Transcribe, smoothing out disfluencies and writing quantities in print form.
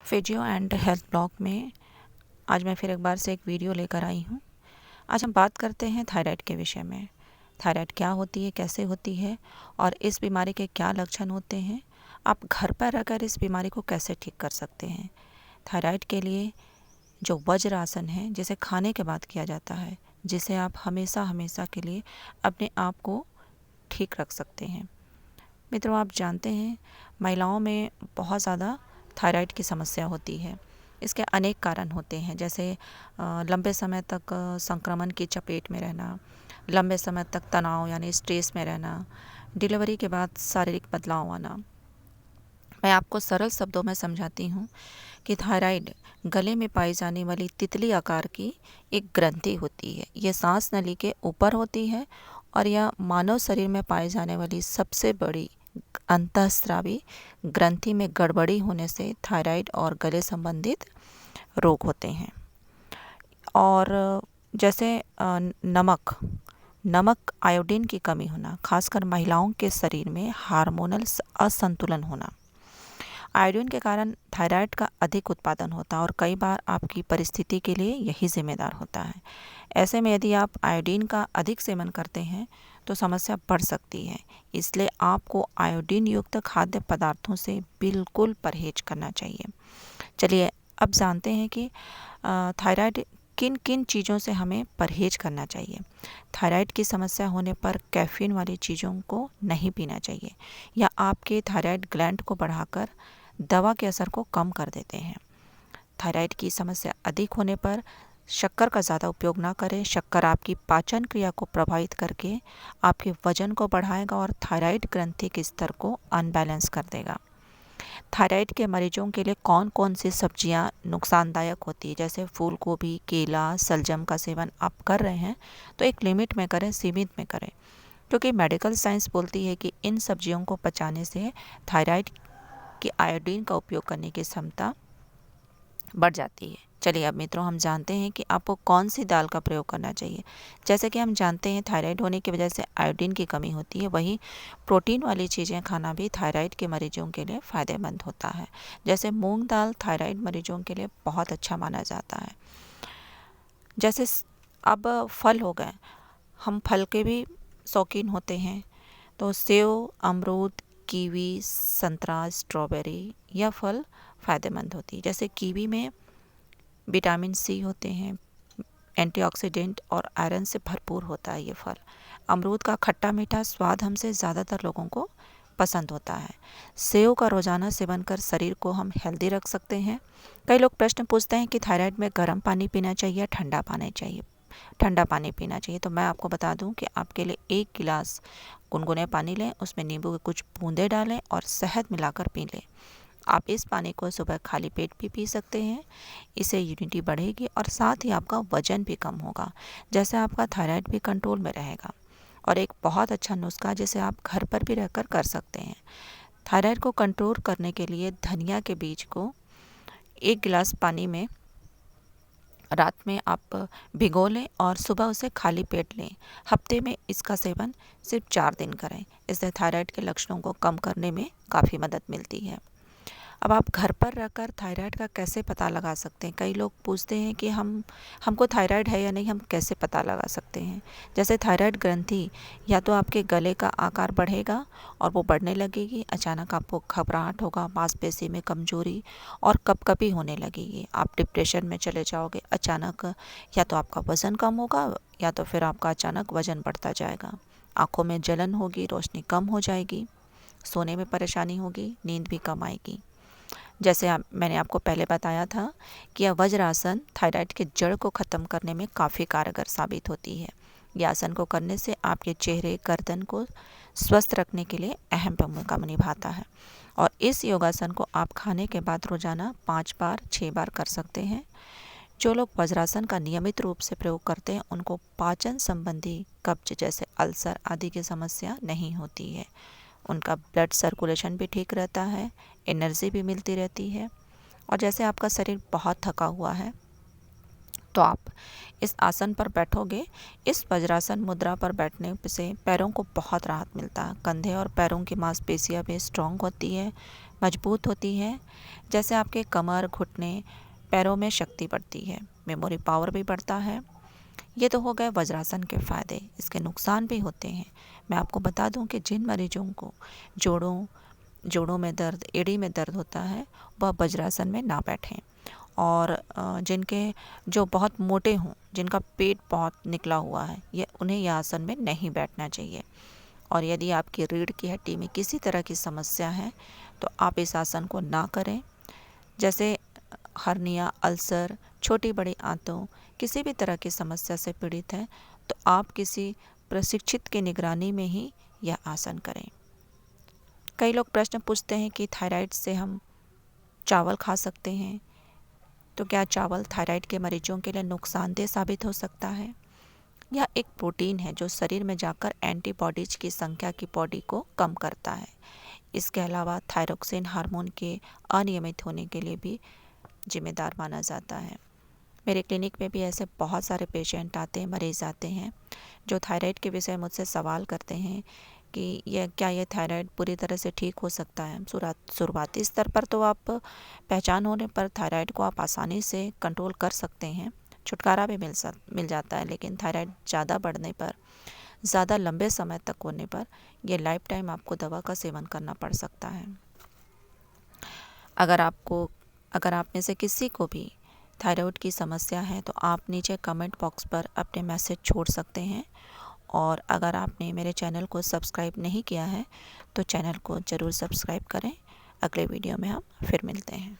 Physio and health blog में आज मैं फिर एक बार से एक वीडियो लेकर आई हूँ। आज हम बात करते हैं थायराइड के विषय में। थायराइड क्या होती है, कैसे होती है और इस बीमारी के क्या लक्षण होते हैं। आप घर पर रहकर इस बीमारी को कैसे ठीक कर सकते हैं। थायराइड के लिए जो वज्र आसन है, जिसे खाने के बाद किया जाता है, जिसे आप हमेशा हमेशा के लिए अपने आप को ठीक रख सकते हैं। मित्रों, आप जानते हैं महिलाओं में बहुत ज़्यादा थायराइड की समस्या होती है। इसके अनेक कारण होते हैं, जैसे लंबे समय तक संक्रमण की चपेट में रहना, लंबे समय तक तनाव यानी स्ट्रेस में रहना, डिलीवरी के बाद शारीरिक बदलाव आना। मैं आपको सरल शब्दों में समझाती हूँ कि थायराइड गले में पाई जाने वाली तितली आकार की एक ग्रंथि होती है। यह सांस नली के ऊपर होती है और यह मानव शरीर में पाई जाने वाली सबसे बड़ी अंतःस्रावी ग्रंथि में गड़बड़ी होने से थायराइड और गले संबंधित रोग होते हैं। और जैसे नमक आयोडीन की कमी होना, खासकर महिलाओं के शरीर में हार्मोनल असंतुलन होना। आयोडीन के कारण थायराइड का अधिक उत्पादन होता है और कई बार आपकी परिस्थिति के लिए यही जिम्मेदार होता है। ऐसे में यदि आप आयोडीन का अधिक सेवन करते हैं तो समस्या बढ़ सकती है। इसलिए आपको आयोडीन युक्त खाद्य पदार्थों से बिल्कुल परहेज करना चाहिए। चलिए अब जानते हैं कि थायराइड किन किन चीज़ों से हमें परहेज करना चाहिए। थायराइड की समस्या होने पर कैफीन वाली चीज़ों को नहीं पीना चाहिए, या आपके थायराइड ग्लैंड को बढ़ाकर दवा के असर को कम कर देते हैं। थायराइड की समस्या अधिक होने पर शक्कर का ज़्यादा उपयोग ना करें। शक्कर आपकी पाचन क्रिया को प्रभावित करके आपके वजन को बढ़ाएगा और थायराइड ग्रंथि के स्तर को अनबैलेंस कर देगा। थायराइड के मरीजों के लिए कौन कौन सी सब्जियां नुकसानदायक होती है, जैसे फूल गोभी, केला, शलजम का सेवन आप कर रहे हैं तो एक लिमिट में करें, सीमित में करें, क्योंकि मेडिकल साइंस बोलती है कि इन सब्जियों को पचाने से थायराइड की आयोडीन का उपयोग करने की क्षमता बढ़ जाती है। चलिए अब मित्रों, हम जानते हैं कि आपको कौन सी दाल का प्रयोग करना चाहिए। जैसे कि हम जानते हैं थायराइड होने की वजह से आयोडीन की कमी होती है, वहीं प्रोटीन वाली चीज़ें खाना भी थायराइड के मरीजों के लिए फ़ायदेमंद होता है। जैसे मूंग दाल थायराइड मरीजों के लिए बहुत अच्छा माना जाता है। जैसे अब फल हो गए, हम फल के भी शौकीन होते हैं, तो सेव, अमरूद, कीवी, संतरा, स्ट्रॉबेरी यह फल फ़ायदेमंद होती है। जैसे कीवी में विटामिन सी होते हैं, एंटीऑक्सीडेंट और आयरन से भरपूर होता है ये फल। अमरूद का खट्टा मीठा स्वाद हमसे ज़्यादातर लोगों को पसंद होता है। सेव का रोज़ाना सेवन कर शरीर को हम हेल्दी रख सकते हैं। कई लोग प्रश्न पूछते हैं कि थायराइड में गर्म पानी पीना चाहिए या ठंडा पानी चाहिए। ठंडा पानी पीना चाहिए, तो मैं आपको बता दूं कि आपके लिए 1 गिलास गुनगुने पानी लें, उसमें नींबू के कुछ बूंदे डालें और शहद मिलाकर पी लें। आप इस पानी को सुबह खाली पेट भी पी सकते हैं। इससे इम्यूनिटी बढ़ेगी और साथ ही आपका वजन भी कम होगा, जैसे आपका थायराइड भी कंट्रोल में रहेगा। और एक बहुत अच्छा नुस्खा जिसे आप घर पर भी रहकर कर सकते हैं। थायराइड को कंट्रोल करने के लिए धनिया के बीज को 1 गिलास पानी में रात में आप भिगो लें और सुबह उसे खाली पेट लें। हफ्ते में इसका सेवन सिर्फ 4 दिन करें। इससे थायराइड के लक्षणों को कम करने में काफ़ी मदद मिलती है। अब आप घर पर रहकर थायराइड का कैसे पता लगा सकते हैं। कई लोग पूछते हैं कि हमको थायराइड है या नहीं, हम कैसे पता लगा सकते हैं। जैसे थायराइड ग्रंथि या तो आपके गले का आकार बढ़ेगा और वो बढ़ने लगेगी, अचानक आपको घबराहट होगा, मांसपेशी में कमजोरी और कपकपी होने लगेगी, आप डिप्रेशन में चले जाओगे अचानक, या तो आपका वज़न कम होगा या तो फिर आपका अचानक वज़न बढ़ता जाएगा, आँखों में जलन होगी, रोशनी कम हो जाएगी, सोने में परेशानी होगी, नींद भी कम आएगी। जैसे मैंने आपको पहले बताया था कि यह वज्रासन थायराइड के जड़ को ख़त्म करने में काफ़ी कारगर साबित होती है। यह आसन को करने से आपके चेहरे, गर्दन को स्वस्थ रखने के लिए अहम भूमिका निभाता है। और इस योगासन को आप खाने के बाद रोज़ाना 5 बार 6 बार कर सकते हैं। जो लोग वज्रासन का नियमित रूप से प्रयोग करते हैं उनको पाचन संबंधी कब्ज जैसे अल्सर आदि की समस्या नहीं होती है। उनका ब्लड सर्कुलेशन भी ठीक रहता है, एनर्जी भी मिलती रहती है। और जैसे आपका शरीर बहुत थका हुआ है तो आप इस आसन पर बैठोगे, इस वज्रासन मुद्रा पर बैठने से पैरों को बहुत राहत मिलता है। कंधे और पैरों की मांसपेशियां भी स्ट्रॉन्ग होती है, मजबूत होती है, जैसे आपके कमर, घुटने, पैरों में शक्ति बढ़ती है, मेमोरी पावर भी बढ़ता है। ये तो हो गए वज्रासन के फ़ायदे। इसके नुकसान भी होते हैं। मैं आपको बता दूं कि जिन मरीजों को जोड़ों में दर्द, एड़ी में दर्द होता है, वह वज्रासन में ना बैठें। और जिनके जो बहुत मोटे हों, जिनका पेट बहुत निकला हुआ है, उन्हें यह आसन में नहीं बैठना चाहिए। और यदि आपकी रीढ़ की हड्डी में किसी तरह की समस्या है तो आप इस आसन को ना करें। जैसे हर्निया, अल्सर, छोटी बड़ी आंतों, किसी भी तरह की समस्या से पीड़ित हैं तो आप किसी प्रशिक्षित की निगरानी में ही यह आसन करें। कई लोग प्रश्न पूछते हैं कि थायराइड से हम चावल खा सकते हैं, तो क्या चावल थायराइड के मरीजों के लिए नुकसानदेह साबित हो सकता है? यह एक प्रोटीन है जो शरीर में जाकर एंटीबॉडीज की संख्या की बॉडी को कम करता है। इसके अलावा थायरोक्सिन हार्मोन के अनियमित होने के लिए भी जिम्मेदार माना जाता है। मेरे क्लिनिक में भी ऐसे बहुत सारे पेशेंट आते हैं, मरीज आते हैं जो थायराइड के विषय मुझसे सवाल करते हैं कि ये थायराइड पूरी तरह से ठीक हो सकता है। शुरुआती स्तर पर तो आप पहचान होने पर थायराइड को आप आसानी से कंट्रोल कर सकते हैं, छुटकारा भी मिल जाता है। लेकिन थायराइड ज़्यादा बढ़ने पर, ज़्यादा लंबे समय तक होने पर ये लाइफ टाइम आपको दवा का सेवन करना पड़ सकता है। अगर आप में से किसी को भी थायराइड की समस्या है तो आप नीचे कमेंट बॉक्स पर अपने मैसेज छोड़ सकते हैं। और अगर आपने मेरे चैनल को सब्सक्राइब नहीं किया है तो चैनल को ज़रूर सब्सक्राइब करें। अगले वीडियो में हम फिर मिलते हैं।